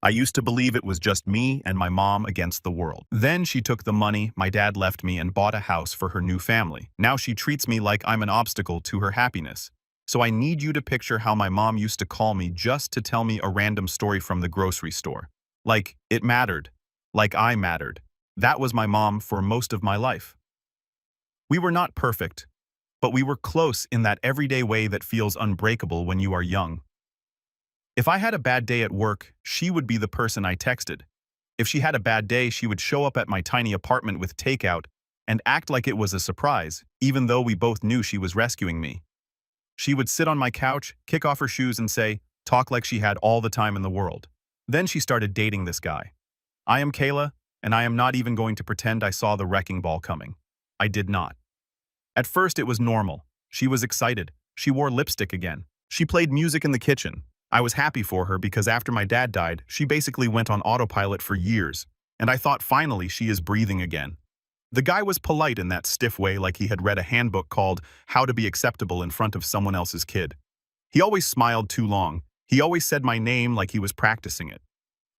I used to believe it was just me and my mom against the world. Then she took the money my dad left me and bought a house for her new family. Now she treats me like I'm an obstacle to her happiness. So I need you to picture how my mom used to call me just to tell me a random story from the grocery store. Like it mattered. Like I mattered. That was my mom for most of my life. We were not perfect, but we were close in that everyday way that feels unbreakable when you are young. If I had a bad day at work, she would be the person I texted. If she had a bad day, she would show up at my tiny apartment with takeout and act like it was a surprise, even though we both knew she was rescuing me. She would sit on my couch, kick off her shoes and say, talk like she had all the time in the world. Then she started dating this guy. I am Kayla, and I am not even going to pretend I saw the wrecking ball coming. I did not. At first it was normal. She was excited. She wore lipstick again. She played music in the kitchen. I was happy for her because after my dad died, she basically went on autopilot for years, and I thought finally she is breathing again. The guy was polite in that stiff way, like he had read a handbook called How to Be Acceptable in Front of Someone Else's Kid. He always smiled too long. He always said my name like he was practicing it.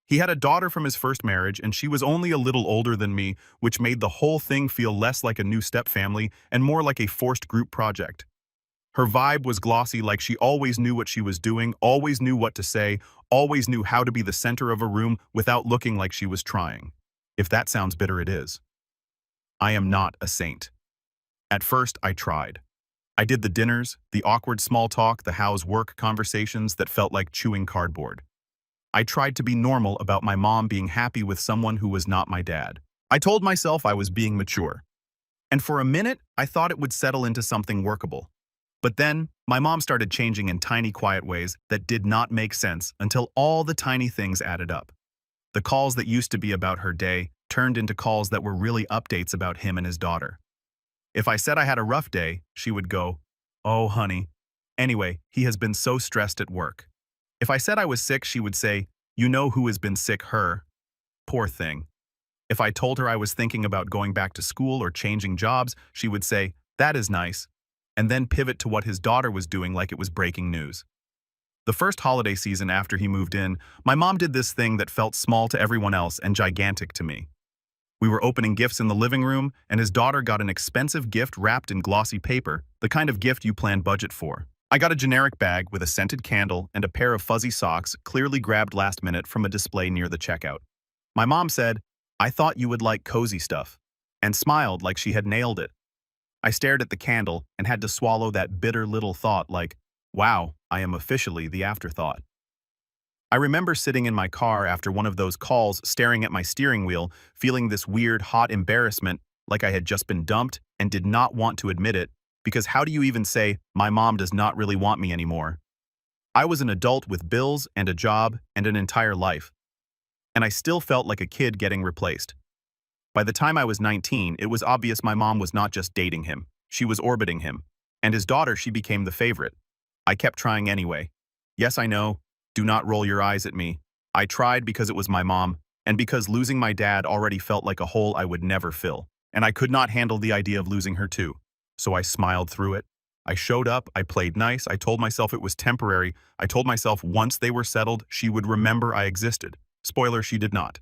He had a daughter from his first marriage, and she was only a little older than me, which made the whole thing feel less like a new stepfamily and more like a forced group project. Her vibe was glossy, like she always knew what she was doing, always knew what to say, always knew how to be the center of a room without looking like she was trying. If that sounds bitter, it is. I am not a saint. At first, I tried. I did the dinners, the awkward small talk, the how's work conversations that felt like chewing cardboard. I tried to be normal about my mom being happy with someone who was not my dad. I told myself I was being mature. And for a minute, I thought it would settle into something workable. But then, my mom started changing in tiny, quiet ways that did not make sense until all the tiny things added up. The calls that used to be about her day turned into calls that were really updates about him and his daughter. If I said I had a rough day, she would go, "Oh, honey. Anyway, he has been so stressed at work." If I said I was sick, she would say, "You know who has been sick, her. Poor thing." If I told her I was thinking about going back to school or changing jobs, she would say, "That is nice," and then pivot to what his daughter was doing like it was breaking news. The first holiday season after he moved in, my mom did this thing that felt small to everyone else and gigantic to me. We were opening gifts in the living room, and his daughter got an expensive gift wrapped in glossy paper, the kind of gift you plan budget for. I got a generic bag with a scented candle and a pair of fuzzy socks clearly grabbed last minute from a display near the checkout. My mom said, "I thought you would like cozy stuff," and smiled like she had nailed it. I stared at the candle and had to swallow that bitter little thought like, wow, I am officially the afterthought. I remember sitting in my car after one of those calls, staring at my steering wheel, feeling this weird, hot embarrassment like I had just been dumped and did not want to admit it, because how do you even say, my mom does not really want me anymore? I was an adult with bills and a job and an entire life, and I still felt like a kid getting replaced. By the time I was 19, it was obvious my mom was not just dating him, she was orbiting him, and his daughter, she became the favorite. I kept trying anyway. Yes, I know, do not roll your eyes at me. I tried because it was my mom, and because losing my dad already felt like a hole I would never fill, and I could not handle the idea of losing her too. So I smiled through it. I showed up, I played nice, I told myself it was temporary, I told myself once they were settled, she would remember I existed. Spoiler, she did not.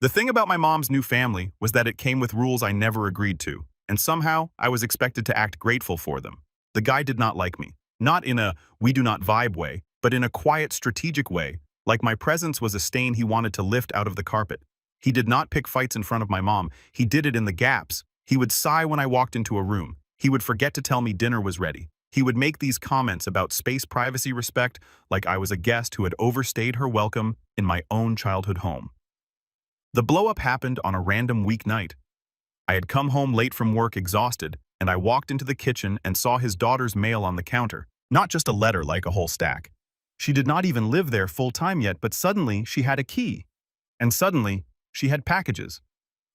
The thing about my mom's new family was that it came with rules I never agreed to, and somehow I was expected to act grateful for them. The guy did not like me. Not in a we do not vibe way, but in a quiet, strategic way, like my presence was a stain he wanted to lift out of the carpet. He did not pick fights in front of my mom. He did it in the gaps. He would sigh when I walked into a room. He would forget to tell me dinner was ready. He would make these comments about space, privacy, respect, like I was a guest who had overstayed her welcome in my own childhood home. The blow-up happened on a random weeknight. I had come home late from work exhausted, and I walked into the kitchen and saw his daughter's mail on the counter. Not just a letter like a whole stack. She did not even live there full-time yet, but suddenly she had a key. And suddenly, she had packages.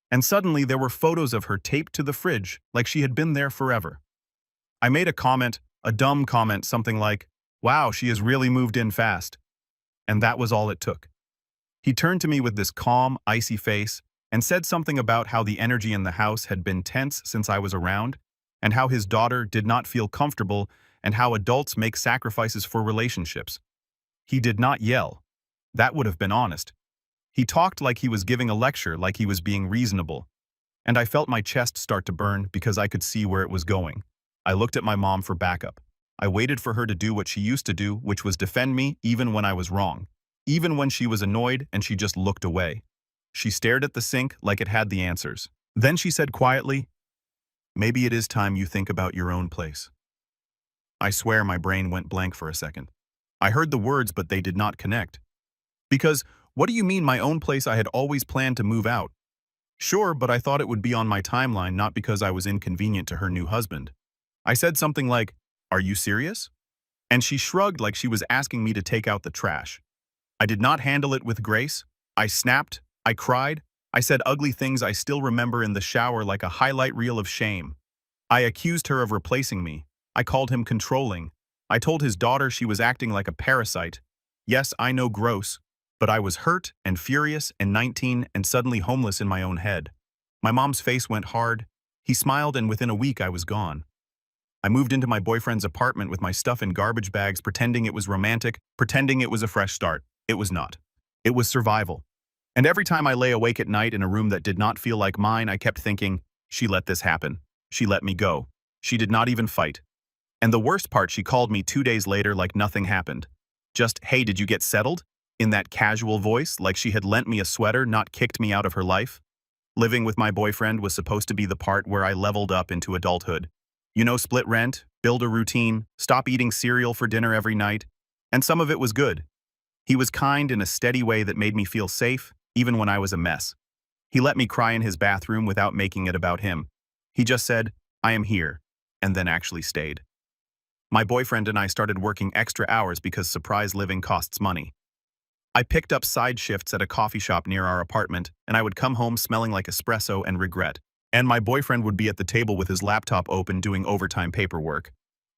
And suddenly there were photos of her taped to the fridge like she had been there forever. I made a comment, a dumb comment, something like, "Wow, she has really moved in fast." And that was all it took. He turned to me with this calm, icy face and said something about how the energy in the house had been tense since I was around, and how his daughter did not feel comfortable, and how adults make sacrifices for relationships. He did not yell. That would have been honest. He talked like he was giving a lecture, like he was being reasonable. And I felt my chest start to burn because I could see where it was going. I looked at my mom for backup. I waited for her to do what she used to do, which was defend me even when I was wrong. Even when she was annoyed and she just looked away. She stared at the sink like it had the answers. Then she said quietly, "Maybe it is time you think about your own place." I swear my brain went blank for a second. I heard the words, but they did not connect. Because, what do you mean my own place? I had always planned to move out. Sure, but I thought it would be on my timeline, not because I was inconvenient to her new husband. I said something like, "Are you serious?" And she shrugged like she was asking me to take out the trash. I did not handle it with grace. I snapped. I cried. I said ugly things I still remember in the shower like a highlight reel of shame. I accused her of replacing me. I called him controlling. I told his daughter she was acting like a parasite. Yes, I know, gross, but I was hurt and furious and 19 and suddenly homeless in my own head. My mom's face went hard. He smiled, and within a week I was gone. I moved into my boyfriend's apartment with my stuff in garbage bags, pretending it was romantic, pretending it was a fresh start. It was not. It was survival. And every time I lay awake at night in a room that did not feel like mine, I kept thinking, she let this happen. She let me go. She did not even fight. And the worst part, she called me 2 days later like nothing happened. Just, "Hey, did you get settled?" In that casual voice, like she had lent me a sweater, not kicked me out of her life. Living with my boyfriend was supposed to be the part where I leveled up into adulthood. You know, split rent, build a routine, stop eating cereal for dinner every night. And some of it was good. He was kind in a steady way that made me feel safe, even when I was a mess. He let me cry in his bathroom without making it about him. He just said, "I am here," and then actually stayed. My boyfriend and I started working extra hours because surprise living costs money. I picked up side shifts at a coffee shop near our apartment, and I would come home smelling like espresso and regret. And my boyfriend would be at the table with his laptop open doing overtime paperwork.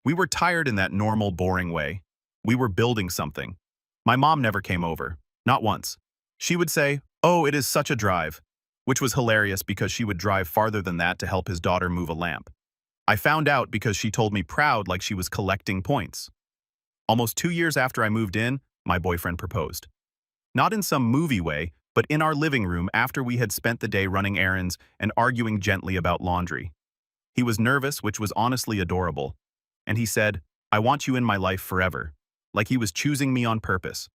We were tired in that normal, boring way. We were building something. My mom never came over. Not once. She would say, "Oh, it is such a drive," which was hilarious because she would drive farther than that to help his daughter move a lamp. I found out because she told me proud like she was collecting points. Almost 2 years after I moved in, my boyfriend proposed. Not in some movie way, but in our living room after we had spent the day running errands and arguing gently about laundry. He was nervous, which was honestly adorable. And he said, "I want you in my life forever," like he was choosing me on purpose.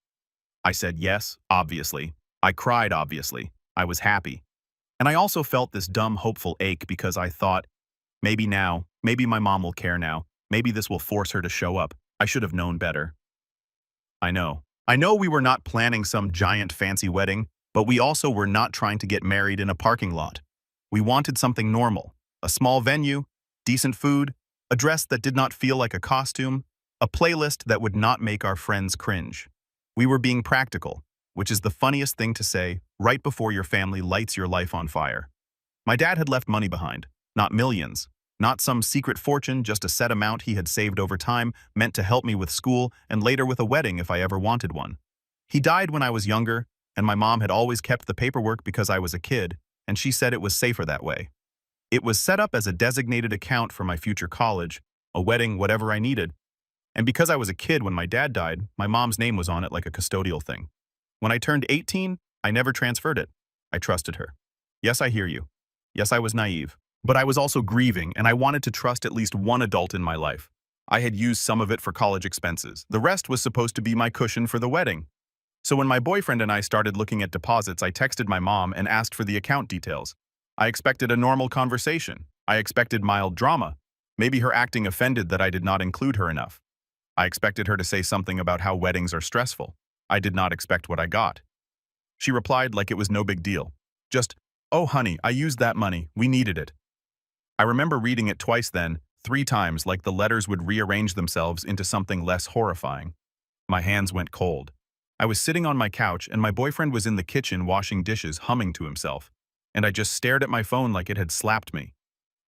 I said yes, obviously. I cried, obviously. I was happy. And I also felt this dumb, hopeful ache because I thought, maybe now, maybe my mom will care now, maybe this will force her to show up. I should have known better. I know. I know we were not planning some giant fancy wedding, but we also were not trying to get married in a parking lot. We wanted something normal, a small venue, decent food, a dress that did not feel like a costume, a playlist that would not make our friends cringe. We were being practical, which is the funniest thing to say right before your family lights your life on fire. My dad had left money behind, not millions, not some secret fortune, just a set amount he had saved over time, meant to help me with school and later with a wedding if I ever wanted one. He died when I was younger, and my mom had always kept the paperwork because I was a kid, and she said it was safer that way. It was set up as a designated account for my future college, a wedding, whatever I needed. And because I was a kid when my dad died, my mom's name was on it like a custodial thing. When I turned 18, I never transferred it. I trusted her. Yes, I hear you. Yes, I was naive. But I was also grieving, and I wanted to trust at least one adult in my life. I had used some of it for college expenses. The rest was supposed to be my cushion for the wedding. So when my boyfriend and I started looking at deposits, I texted my mom and asked for the account details. I expected a normal conversation. I expected mild drama. Maybe her acting offended that I did not include her enough. I expected her to say something about how weddings are stressful. I did not expect what I got. She replied like it was no big deal. Just, "Oh honey, I used that money. We needed it." I remember reading it twice then, 3 times, like the letters would rearrange themselves into something less horrifying. My hands went cold. I was sitting on my couch and my boyfriend was in the kitchen washing dishes, humming to himself. And I just stared at my phone like it had slapped me.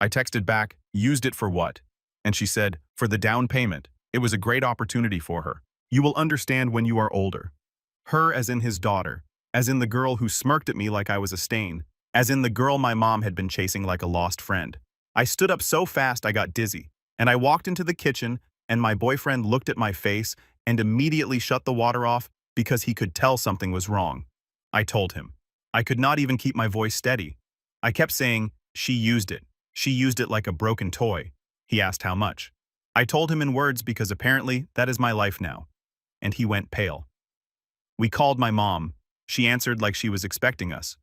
I texted back, "Used it for what?" And she said, "For the down payment. It was a great opportunity for her. You will understand when you are older." Her as in his daughter, as in the girl who smirked at me like I was a stain, as in the girl my mom had been chasing like a lost friend. I stood up so fast I got dizzy, and I walked into the kitchen, and my boyfriend looked at my face and immediately shut the water off because he could tell something was wrong. I told him. I could not even keep my voice steady. I kept saying, she used it. She used it like a broken toy. He asked how much. I told him in words because apparently that is my life now. And he went pale. We called my mom. She answered like she was expecting us.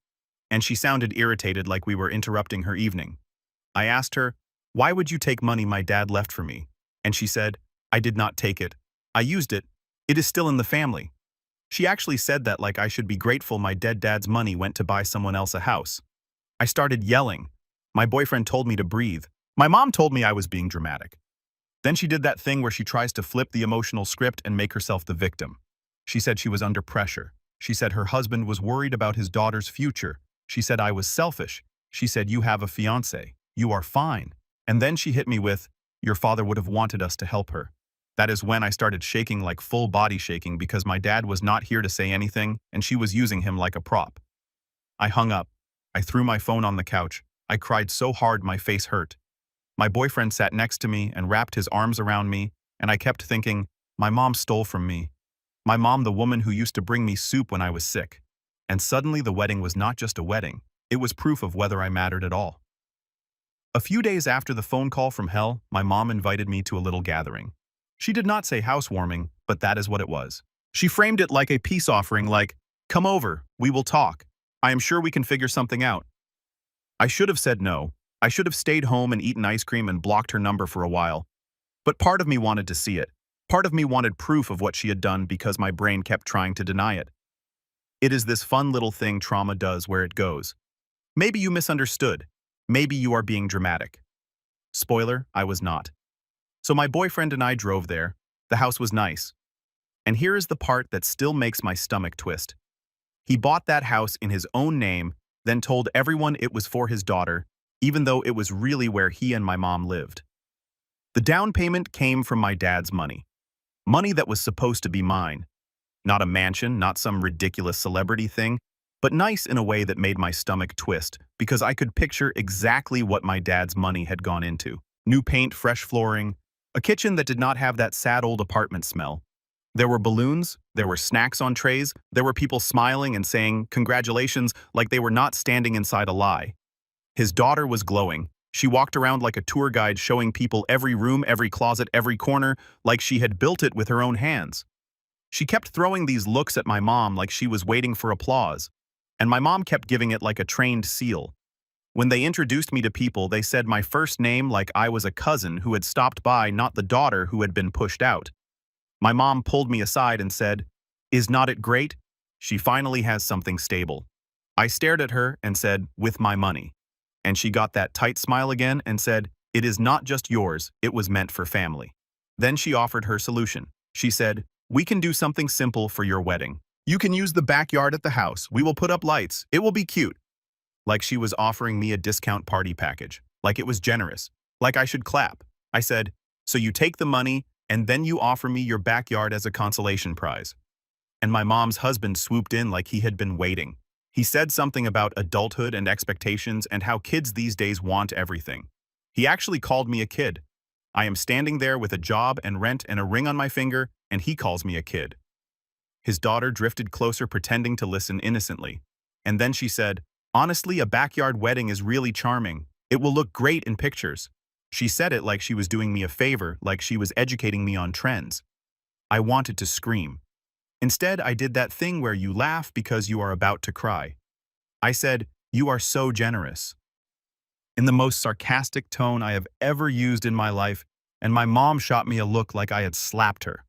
And she sounded irritated like we were interrupting her evening. I asked her, why would you take money my dad left for me? And she said, I did not take it. I used it. It is still in the family. She actually said that like I should be grateful my dead dad's money went to buy someone else a house. I started yelling. My boyfriend told me to breathe. My mom told me I was being dramatic. Then she did that thing where she tries to flip the emotional script and make herself the victim. She said she was under pressure. She said her husband was worried about his daughter's future. She said I was selfish. She said you have a fiancé. You are fine. And then she hit me with, your father would have wanted us to help her. That is when I started shaking, like full body shaking, because my dad was not here to say anything and she was using him like a prop. I hung up. I threw my phone on the couch. I cried so hard my face hurt. My boyfriend sat next to me and wrapped his arms around me, and I kept thinking, my mom stole from me. My mom, the woman who used to bring me soup when I was sick. And suddenly the wedding was not just a wedding, it was proof of whether I mattered at all. A few days after the phone call from hell, my mom invited me to a little gathering. She did not say housewarming, but that is what it was. She framed it like a peace offering, like, come over, we will talk. I am sure we can figure something out. I should have said no. I should have stayed home and eaten ice cream and blocked her number for a while. But part of me wanted to see it. Part of me wanted proof of what she had done because my brain kept trying to deny it. It is this fun little thing trauma does where it goes. Maybe you misunderstood. Maybe you are being dramatic. Spoiler, I was not. So my boyfriend and I drove there. The house was nice. And here is the part that still makes my stomach twist. He bought that house in his own name, then told everyone it was for his daughter, even though it was really where he and my mom lived. The down payment came from my dad's money. Money that was supposed to be mine. Not a mansion, not some ridiculous celebrity thing, but nice in a way that made my stomach twist because I could picture exactly what my dad's money had gone into. New paint, fresh flooring, a kitchen that did not have that sad old apartment smell. There were balloons, there were snacks on trays, there were people smiling and saying congratulations like they were not standing inside a lie. His daughter was glowing. She walked around like a tour guide showing people every room, every closet, every corner, like she had built it with her own hands. She kept throwing these looks at my mom like she was waiting for applause, and my mom kept giving it like a trained seal. When they introduced me to people, they said my first name like I was a cousin who had stopped by, not the daughter who had been pushed out. My mom pulled me aside and said, "Is not it great? She finally has something stable." I stared at her and said, "With my money." And she got that tight smile again and said, "It is not just yours, it was meant for family." Then she offered her solution. She said, "We can do something simple for your wedding. You can use the backyard at the house. We will put up lights. It will be cute." Like she was offering me a discount party package. Like it was generous. Like I should clap. I said, "So you take the money and then you offer me your backyard as a consolation prize." And my mom's husband swooped in like he had been waiting. He said something about adulthood and expectations and how kids these days want everything. He actually called me a kid. I am standing there with a job and rent and a ring on my finger, and he calls me a kid. His daughter drifted closer, pretending to listen innocently. And then she said, "Honestly, a backyard wedding is really charming. It will look great in pictures." She said it like she was doing me a favor, like she was educating me on trends. I wanted to scream. Instead, I did that thing where you laugh because you are about to cry. I said, "You are so generous," in the most sarcastic tone I have ever used in my life, and my mom shot me a look like I had slapped her.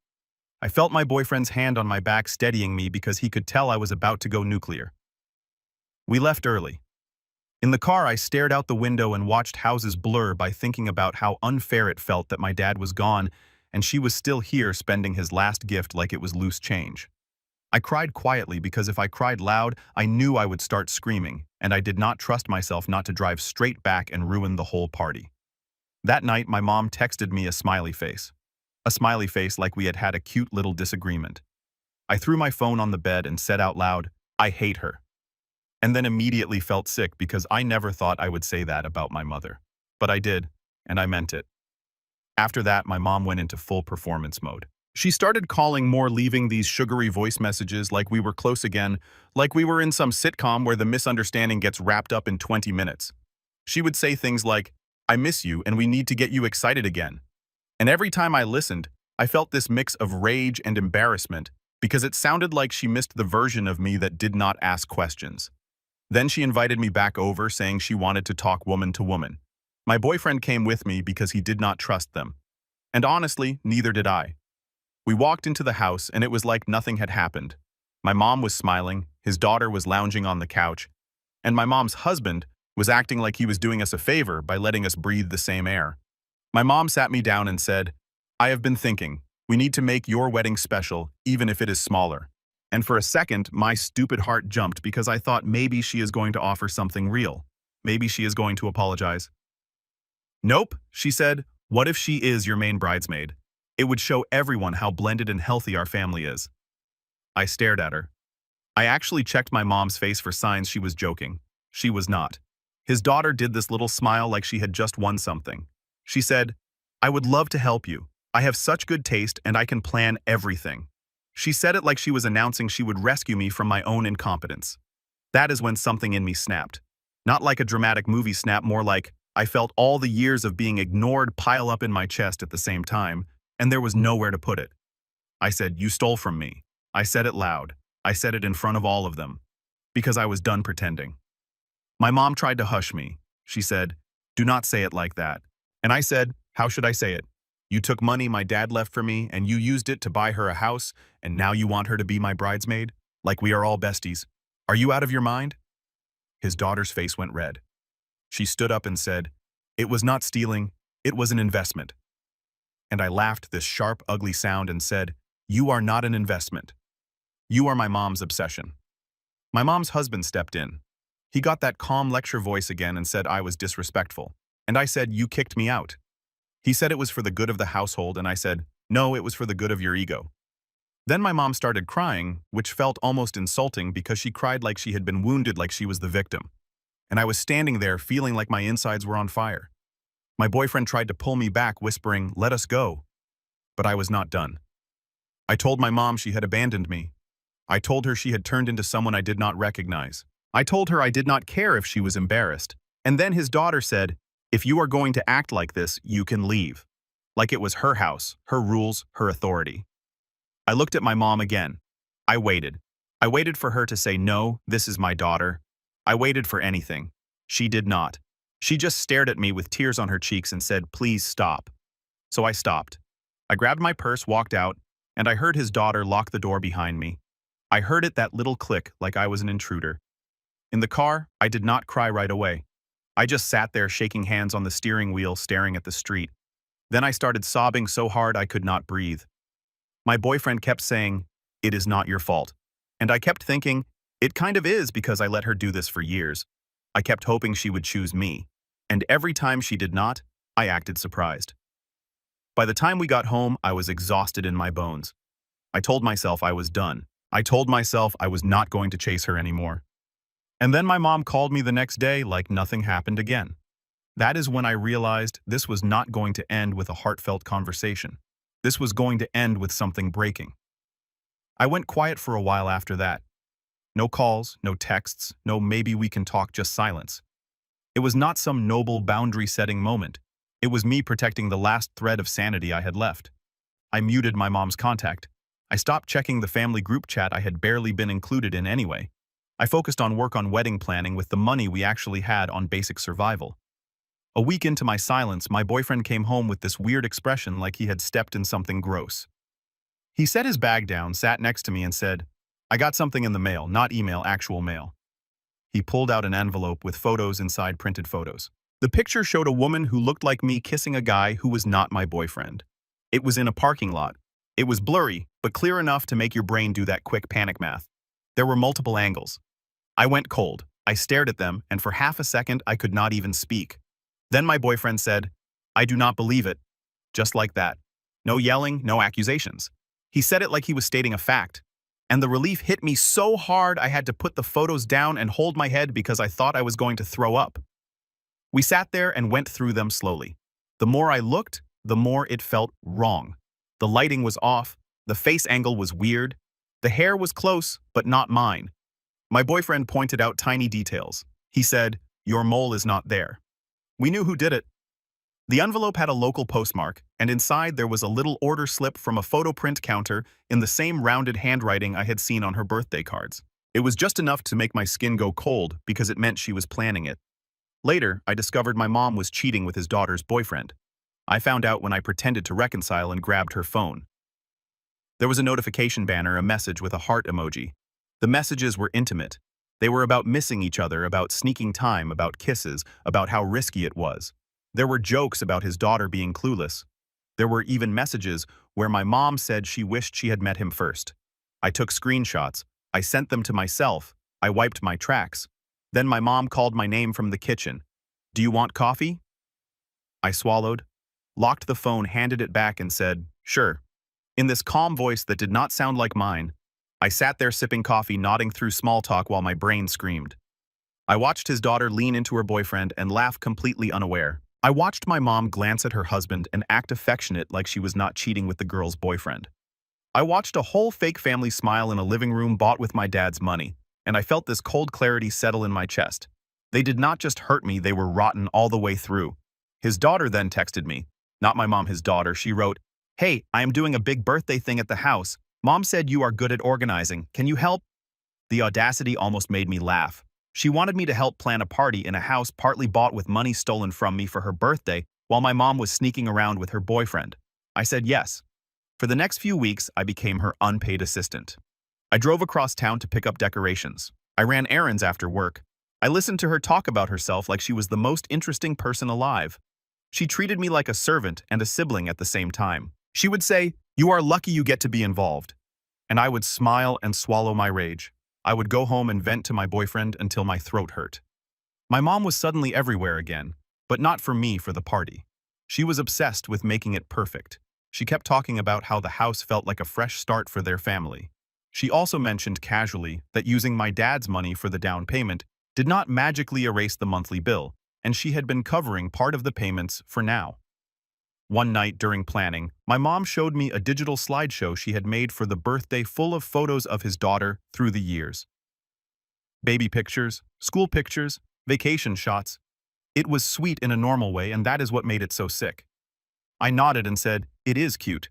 I felt my boyfriend's hand on my back steadying me because he could tell I was about to go nuclear. We left early. In the car, I stared out the window and watched houses blur by thinking about how unfair it felt that my dad was gone and she was still here spending his last gift like it was loose change. I cried quietly because if I cried loud, I knew I would start screaming, and I did not trust myself not to drive straight back and ruin the whole party. That night, my mom texted me a smiley face. A smiley face like we had had a cute little disagreement. I threw my phone on the bed and said out loud, "I hate her." And then immediately felt sick because I never thought I would say that about my mother. But I did, and I meant it. After that, my mom went into full performance mode. She started calling more, leaving these sugary voice messages like we were close again, like we were in some sitcom where the misunderstanding gets wrapped up in 20 minutes. She would say things like, "I miss you and we need to get you excited again." And every time I listened, I felt this mix of rage and embarrassment because it sounded like she missed the version of me that did not ask questions. Then she invited me back over, saying she wanted to talk woman to woman. My boyfriend came with me because he did not trust them. And honestly, neither did I. We walked into the house and it was like nothing had happened. My mom was smiling, his daughter was lounging on the couch, and my mom's husband was acting like he was doing us a favor by letting us breathe the same air. My mom sat me down and said, "I have been thinking, we need to make your wedding special, even if it is smaller." And for a second, my stupid heart jumped because I thought maybe she is going to offer something real. Maybe she is going to apologize. "Nope," she said. "What if she is your main bridesmaid? It would show everyone how blended and healthy our family is." I stared at her. I actually checked my mom's face for signs she was joking. She was not. His daughter did this little smile like she had just won something. She said, "I would love to help you. I have such good taste and I can plan everything." She said it like she was announcing she would rescue me from my own incompetence. That is when something in me snapped. Not like a dramatic movie snap, more like I felt all the years of being ignored pile up in my chest at the same time, and there was nowhere to put it. I said, "You stole from me." I said it loud. I said it in front of all of them. Because I was done pretending. My mom tried to hush me. She said, "Do not say it like that." And I said, "How should I say it? You took money my dad left for me, and you used it to buy her a house, and now you want her to be my bridesmaid? Like we are all besties. Are you out of your mind?" His daughter's face went red. She stood up and said, "It was not stealing, it was an investment." And I laughed this sharp, ugly sound and said, "You are not an investment. You are my mom's obsession." My mom's husband stepped in. He got that calm lecture voice again and said I was disrespectful. And I said, "You kicked me out." He said it was for the good of the household, and I said, "No, it was for the good of your ego." Then my mom started crying, which felt almost insulting because she cried like she had been wounded, like she was the victim. And I was standing there feeling like my insides were on fire. My boyfriend tried to pull me back, whispering, "Let us go." But I was not done. I told my mom she had abandoned me. I told her she had turned into someone I did not recognize. I told her I did not care if she was embarrassed. And then his daughter said, "If you are going to act like this, you can leave." Like it was her house, her rules, her authority. I looked at my mom again. I waited. I waited for her to say, "No, this is my daughter." I waited for anything. She did not. She just stared at me with tears on her cheeks and said, "Please stop." So I stopped. I grabbed my purse, walked out, and I heard his daughter lock the door behind me. I heard it, that little click, like I was an intruder. In the car, I did not cry right away. I just sat there shaking hands on the steering wheel, staring at the street. Then I started sobbing so hard I could not breathe. My boyfriend kept saying, "It is not your fault." And I kept thinking, it kind of is because I let her do this for years. I kept hoping she would choose me. And every time she did not, I acted surprised. By the time we got home, I was exhausted in my bones. I told myself I was done. I told myself I was not going to chase her anymore. And then my mom called me the next day like nothing happened again. That is when I realized this was not going to end with a heartfelt conversation. This was going to end with something breaking. I went quiet for a while after that. No calls, no texts, no "maybe we can talk," just silence. It was not some noble boundary-setting moment. It was me protecting the last thread of sanity I had left. I muted my mom's contact. I stopped checking the family group chat I had barely been included in anyway. I focused on work on wedding planning with the money we actually had on basic survival. A week into my silence, my boyfriend came home with this weird expression like he had stepped in something gross. He set his bag down, sat next to me and said, "I got something in the mail, not email, actual mail." He pulled out an envelope with photos inside, printed photos. The picture showed a woman who looked like me kissing a guy who was not my boyfriend. It was in a parking lot. It was blurry, but clear enough to make your brain do that quick panic math. There were multiple angles. I went cold. I stared at them, and for half a second I could not even speak. Then my boyfriend said, "I do not believe it." Just like that. No yelling, no accusations. He said it like he was stating a fact. And the relief hit me so hard I had to put the photos down and hold my head because I thought I was going to throw up. We sat there and went through them slowly. The more I looked, the more it felt wrong. The lighting was off, The face angle was weird. The hair was close, but not mine. My boyfriend pointed out tiny details. He said, "Your mole is not there." We knew who did it. The envelope had a local postmark, and inside there was a little order slip from a photo print counter in the same rounded handwriting I had seen on her birthday cards. It was just enough to make my skin go cold because it meant she was planning it. Later, I discovered my mom was cheating with his daughter's boyfriend. I found out when I pretended to reconcile and grabbed her phone. There was a notification banner, a message with a heart emoji. The messages were intimate. They were about missing each other, about sneaking time, about kisses, about how risky it was. There were jokes about his daughter being clueless. There were even messages where my mom said she wished she had met him first. I took screenshots. I sent them to myself. I wiped my tracks. Then my mom called my name from the kitchen. "Do you want coffee?" I swallowed, locked the phone, handed it back, and said, "Sure." In this calm voice that did not sound like mine, I sat there sipping coffee, nodding through small talk while my brain screamed. I watched his daughter lean into her boyfriend and laugh completely unaware. I watched my mom glance at her husband and act affectionate like she was not cheating with the girl's boyfriend. I watched a whole fake family smile in a living room bought with my dad's money, and I felt this cold clarity settle in my chest. They did not just hurt me, they were rotten all the way through. His daughter then texted me. Not my mom, his daughter. She wrote, "Hey, I am doing a big birthday thing at the house. Mom said you are good at organizing. Can you help?" The audacity almost made me laugh. She wanted me to help plan a party in a house partly bought with money stolen from me for her birthday while my mom was sneaking around with her boyfriend. I said yes. For the next few weeks, I became her unpaid assistant. I drove across town to pick up decorations. I ran errands after work. I listened to her talk about herself like she was the most interesting person alive. She treated me like a servant and a sibling at the same time. She would say, "You are lucky you get to be involved." And I would smile and swallow my rage. I would go home and vent to my boyfriend until my throat hurt. My mom was suddenly everywhere again, but not for me, for the party. She was obsessed with making it perfect. She kept talking about how the house felt like a fresh start for their family. She also mentioned casually that using my dad's money for the down payment did not magically erase the monthly bill, and she had been covering part of the payments for now. One night during planning, my mom showed me a digital slideshow she had made for the birthday full of photos of his daughter through the years. Baby pictures, school pictures, vacation shots. It was sweet in a normal way, and that is what made it so sick. I nodded and said, "It is cute."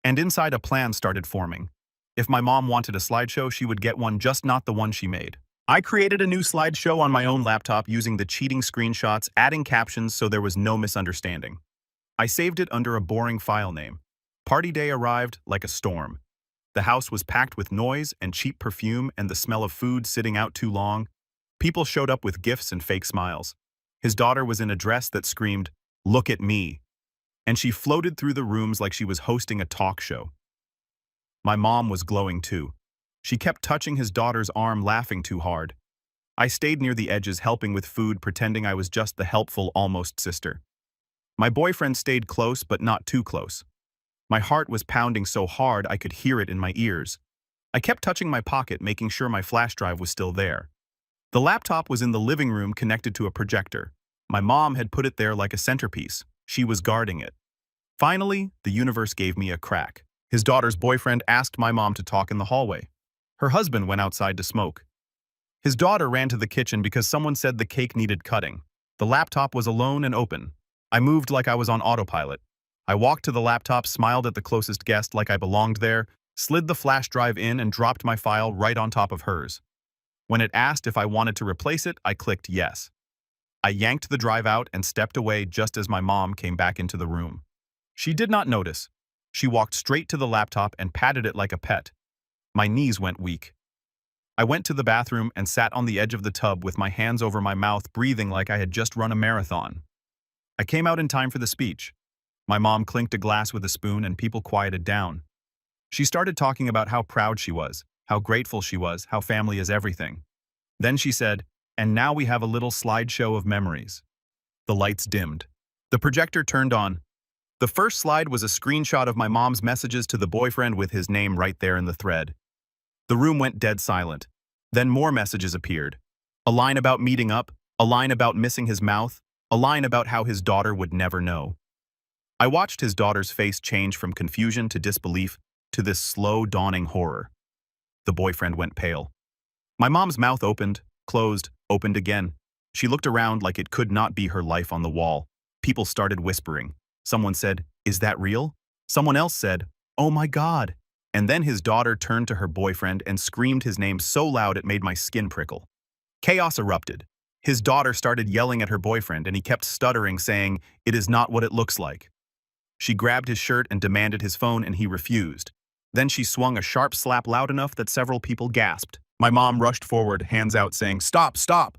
And inside a plan started forming. If my mom wanted a slideshow, she would get one, just not the one she made. I created a new slideshow on my own laptop using the cheating screenshots, adding captions so there was no misunderstanding. I saved it under a boring file name. Party day arrived like a storm. The house was packed with noise and cheap perfume and the smell of food sitting out too long. People showed up with gifts and fake smiles. His daughter was in a dress that screamed, "Look at me." And she floated through the rooms like she was hosting a talk show. My mom was glowing too. She kept touching his daughter's arm, laughing too hard. I stayed near the edges, helping with food, pretending I was just the helpful almost sister. My boyfriend stayed close, but not too close. My heart was pounding so hard I could hear it in my ears. I kept touching my pocket, making sure my flash drive was still there. The laptop was in the living room connected to a projector. My mom had put it there like a centerpiece. She was guarding it. Finally, the universe gave me a crack. His daughter's boyfriend asked my mom to talk in the hallway. Her husband went outside to smoke. His daughter ran to the kitchen because someone said the cake needed cutting. The laptop was alone and open. I moved like I was on autopilot. I walked to the laptop, smiled at the closest guest like I belonged there, slid the flash drive in and dropped my file right on top of hers. When it asked if I wanted to replace it, I clicked yes. I yanked the drive out and stepped away just as my mom came back into the room. She did not notice. She walked straight to the laptop and patted it like a pet. My knees went weak. I went to the bathroom and sat on the edge of the tub with my hands over my mouth, breathing like I had just run a marathon. I came out in time for the speech. My mom clinked a glass with a spoon and people quieted down. She started talking about how proud she was, how grateful she was, how family is everything. Then she said, "And now we have a little slideshow of memories." The lights dimmed. The projector turned on. The first slide was a screenshot of my mom's messages to the boyfriend with his name right there in the thread. The room went dead silent. Then more messages appeared. A line about meeting up, a line about missing his mouth, a line about how his daughter would never know. I watched his daughter's face change from confusion to disbelief, to this slow dawning horror. The boyfriend went pale. My mom's mouth opened, closed, opened again. She looked around like it could not be her life on the wall. People started whispering. Someone said, "Is that real?" Someone else said, "Oh my God." And then his daughter turned to her boyfriend and screamed his name so loud it made my skin prickle. Chaos erupted. His daughter started yelling at her boyfriend and he kept stuttering, saying, "It is not what it looks like." She grabbed his shirt and demanded his phone and he refused. Then she swung a sharp slap loud enough that several people gasped. My mom rushed forward, hands out, saying, "Stop, stop!"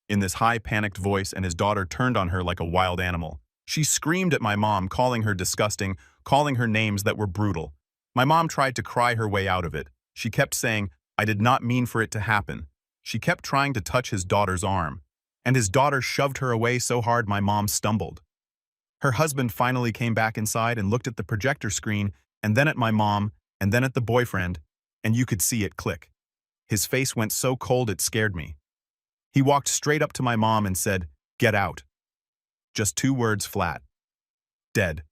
in this high, panicked voice, and his daughter turned on her like a wild animal. She screamed at my mom, calling her disgusting, calling her names that were brutal. My mom tried to cry her way out of it. She kept saying, "I did not mean for it to happen." She kept trying to touch his daughter's arm, and his daughter shoved her away so hard my mom stumbled. Her husband finally came back inside and looked at the projector screen, and then at my mom, and then at the boyfriend, and you could see it click. His face went so cold it scared me. He walked straight up to my mom and said, "Get out." Just 2 words flat. Dead.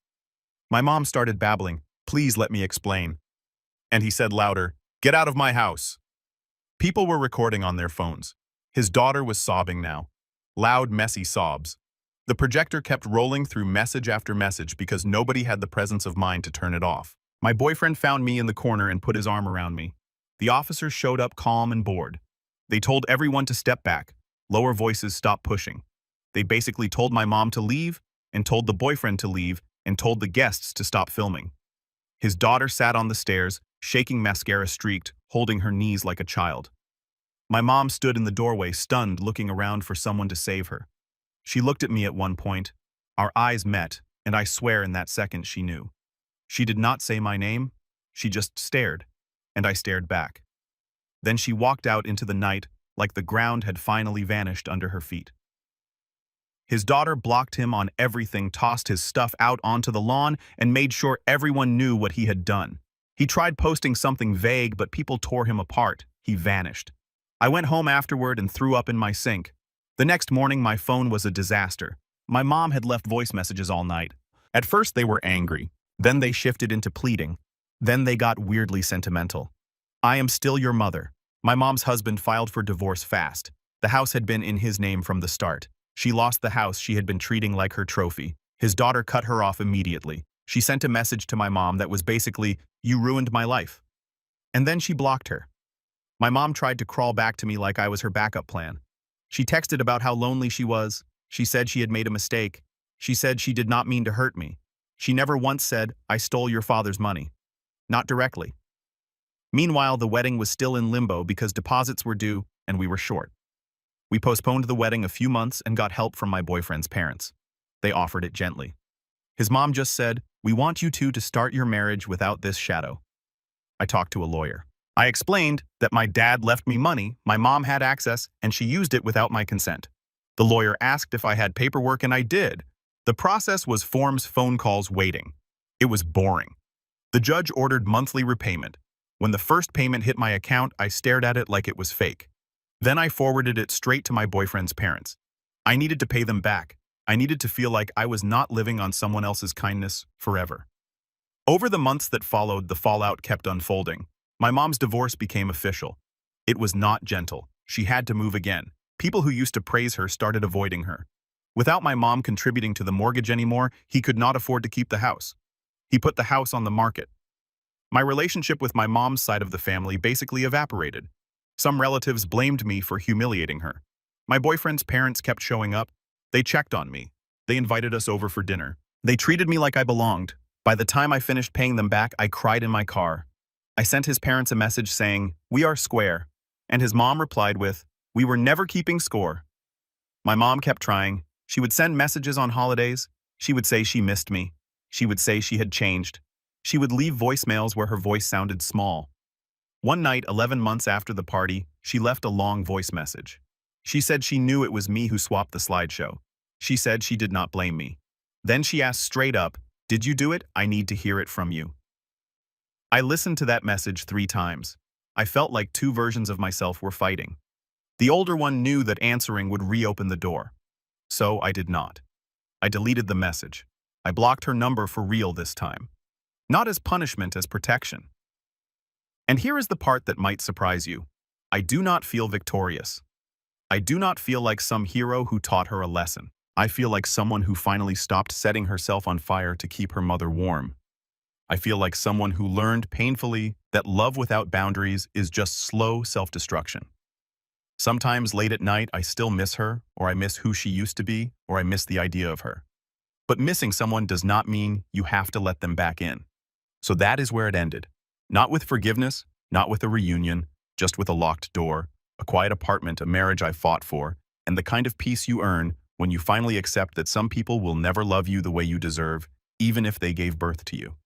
My mom started babbling, "Please let me explain." And he said louder, "Get out of my house." People were recording on their phones. His daughter was sobbing now. Loud, messy sobs. The projector kept rolling through message after message because nobody had the presence of mind to turn it off. My boyfriend found me in the corner and put his arm around me. The officers showed up calm and bored. They told everyone to step back. Lower voices stopped pushing. They basically told my mom to leave, and told the boyfriend to leave, and told the guests to stop filming. His daughter sat on the stairs, shaking mascara streaked, holding her knees like a child. My mom stood in the doorway, stunned, looking around for someone to save her. She looked at me at one point. Our eyes met, and I swear in that second she knew. She did not say my name. She just stared, and I stared back. Then she walked out into the night like the ground had finally vanished under her feet. His daughter blocked him on everything, tossed his stuff out onto the lawn, and made sure everyone knew what he had done. He tried posting something vague, but people tore him apart. He vanished. I went home afterward and threw up in my sink. The next morning, my phone was a disaster. My mom had left voice messages all night. At first, they were angry. Then they shifted into pleading. Then they got weirdly sentimental. "I am still your mother." My mom's husband filed for divorce fast. The house had been in his name from the start. She lost the house she had been treating like her trophy. His daughter cut her off immediately. She sent a message to my mom that was basically, "You ruined my life." And then she blocked her. My mom tried to crawl back to me like I was her backup plan. She texted about how lonely she was. She said she had made a mistake. She said she did not mean to hurt me. She never once said, "I stole your father's money." Not directly. Meanwhile, the wedding was still in limbo because deposits were due and we were short. We postponed the wedding a few months and got help from my boyfriend's parents. They offered it gently. His mom just said, "We want you two to start your marriage without this shadow." I talked to a lawyer. I explained that my dad left me money, my mom had access, and she used it without my consent. The lawyer asked if I had paperwork, and I did. The process was forms, phone calls, waiting. It was boring. The judge ordered monthly repayment. When the first payment hit my account, I stared at it like it was fake. Then I forwarded it straight to my boyfriend's parents. I needed to pay them back. I needed to feel like I was not living on someone else's kindness forever. Over the months that followed, the fallout kept unfolding. My mom's divorce became official. It was not gentle. She had to move again. People who used to praise her started avoiding her. Without my mom contributing to the mortgage anymore, he could not afford to keep the house. He put the house on the market. My relationship with my mom's side of the family basically evaporated. Some relatives blamed me for humiliating her. My boyfriend's parents kept showing up. They checked on me. They invited us over for dinner. They treated me like I belonged. By the time I finished paying them back, I cried in my car. I sent his parents a message saying, "We are square." And his mom replied with, "We were never keeping score." My mom kept trying. She would send messages on holidays. She would say she missed me. She would say she had changed. She would leave voicemails where her voice sounded small. One night, 11 months after the party, she left a long voice message. She said she knew it was me who swapped the slideshow. She said she did not blame me. Then she asked straight up, "Did you do it? I need to hear it from you." I listened to that message 3 times. I felt like 2 versions of myself were fighting. The older one knew that answering would reopen the door. So I did not. I deleted the message. I blocked her number for real this time. Not as punishment, as protection. And here is the part that might surprise you. I do not feel victorious. I do not feel like some hero who taught her a lesson. I feel like someone who finally stopped setting herself on fire to keep her mother warm. I feel like someone who learned painfully that love without boundaries is just slow self-destruction. Sometimes late at night, I still miss her, or I miss who she used to be, or I miss the idea of her. But missing someone does not mean you have to let them back in. So that is where it ended. Not with forgiveness, not with a reunion, just with a locked door, a quiet apartment, a marriage I fought for, and the kind of peace you earn when you finally accept that some people will never love you the way you deserve, even if they gave birth to you.